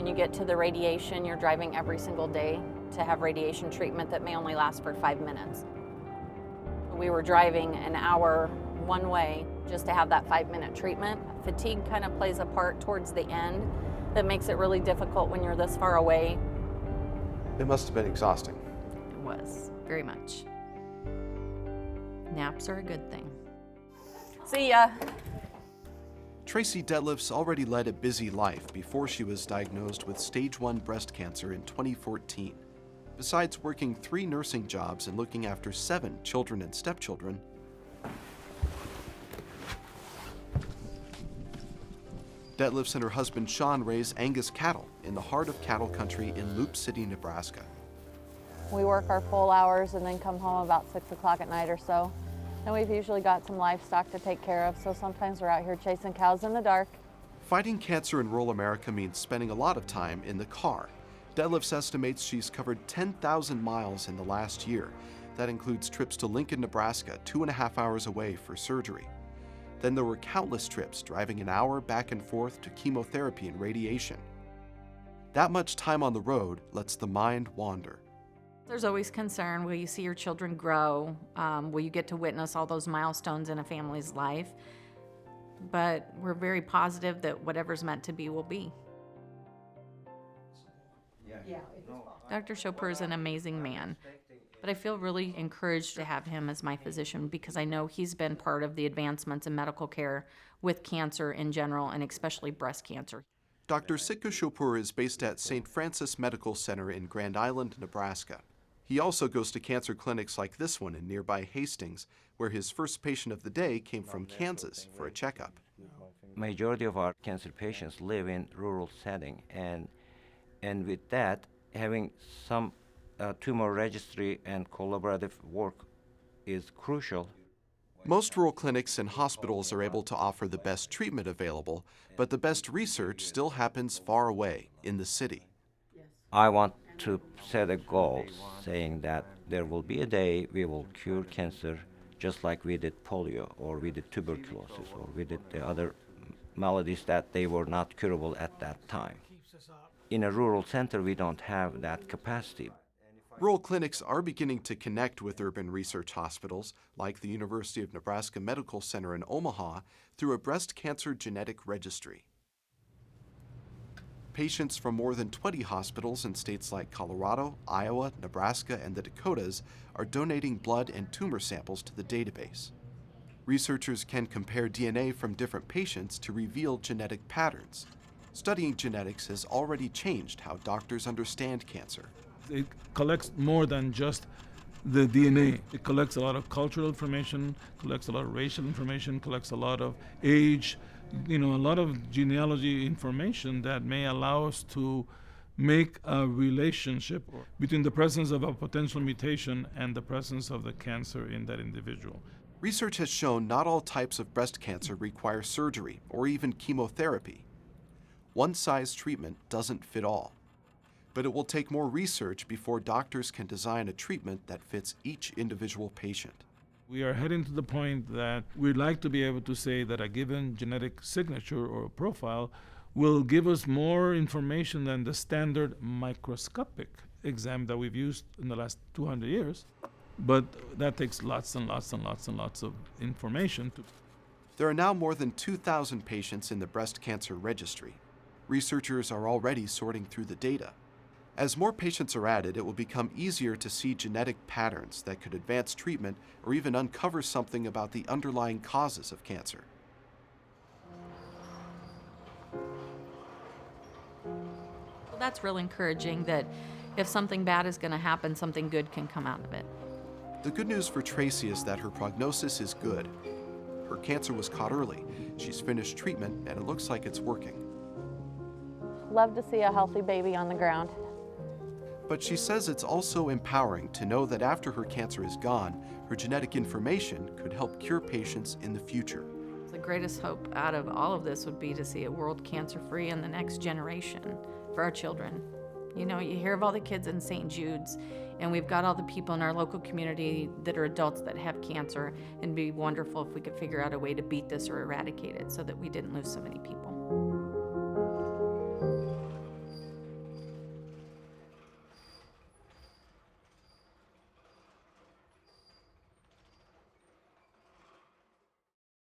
When you get to the radiation, you're driving every single day to have radiation treatment that may only last for 5 minutes. We were driving an hour one way just to have that 5-minute treatment. Fatigue kind of plays a part towards the end that makes it really difficult when you're this far away. It must have been exhausting. It was, very much. Naps are a good thing. See ya. Tracy Detlefs already led a busy life before she was diagnosed with stage 1 breast cancer in 2014. Besides working 3 nursing jobs and looking after 7 children and stepchildren, Detlefs and her husband Sean raise Angus cattle in the heart of cattle country in Loop City, Nebraska. We work our full hours and then come home about 6 o'clock at night or so. And we've usually got some livestock to take care of, so sometimes we're out here chasing cows in the dark. Fighting cancer in rural America means spending a lot of time in the car. Detlefs estimates she's covered 10,000 miles in the last year. That includes trips to Lincoln, Nebraska, 2.5 hours away for surgery. Then there were countless trips driving an hour back and forth to chemotherapy and radiation. That much time on the road lets the mind wander. There's always concern, will you see your children grow? Will you get to witness all those milestones in a family's life? But we're very positive that whatever's meant to be will be. Dr. Chopur is an amazing man, but I feel really encouraged to have him as my physician because I know he's been part of the advancements in medical care with cancer in general and especially breast cancer. Dr. Sitka Chopur is based at St. Francis Medical Center in Grand Island, Nebraska. He also goes to cancer clinics like this one in nearby Hastings, where his first patient of the day came from Kansas for a checkup. Majority of our cancer patients live in rural setting, and with that, having some tumor registry and collaborative work is crucial. Most rural clinics and hospitals are able to offer the best treatment available, but the best research still happens far away, in the city. I want to set a goal saying that there will be a day we will cure cancer just like we did polio, or we did tuberculosis, or we did the other maladies that they were not curable at that time. In a rural center, we don't have that capacity. Rural clinics are beginning to connect with urban research hospitals, like the University of Nebraska Medical Center in Omaha, through a breast cancer genetic registry. Patients from more than 20 hospitals in states like Colorado, Iowa, Nebraska, and the Dakotas are donating blood and tumor samples to the database. Researchers can compare DNA from different patients to reveal genetic patterns. Studying genetics has already changed how doctors understand cancer. It collects more than just the DNA. It collects a lot of cultural information, collects a lot of racial information, collects a lot of age, a lot of genealogy information that may allow us to make a relationship between the presence of a potential mutation and the presence of the cancer in that individual. Research has shown not all types of breast cancer require surgery or even chemotherapy. One-size treatment doesn't fit all. But it will take more research before doctors can design a treatment that fits each individual patient. We are heading to the point that we'd like to be able to say that a given genetic signature or profile will give us more information than the standard microscopic exam that we've used in the last 200 years. But that takes lots and lots and lots and lots of information. There are now more than 2,000 patients in the breast cancer registry. Researchers are already sorting through the data. As more patients are added, it will become easier to see genetic patterns that could advance treatment or even uncover something about the underlying causes of cancer. Well, that's real encouraging that if something bad is going to happen, something good can come out of it. The good news for Tracy is that her prognosis is good. Her cancer was caught early. She's finished treatment, and it looks like it's working. Love to see a healthy baby on the ground. But she says it's also empowering to know that after her cancer is gone, her genetic information could help cure patients in the future. The greatest hope out of all of this would be to see a world cancer-free in the next generation for our children. You hear of all the kids in St. Jude's, and we've got all the people in our local community that are adults that have cancer, and it'd be wonderful if we could figure out a way to beat this or eradicate it so that we didn't lose so many people.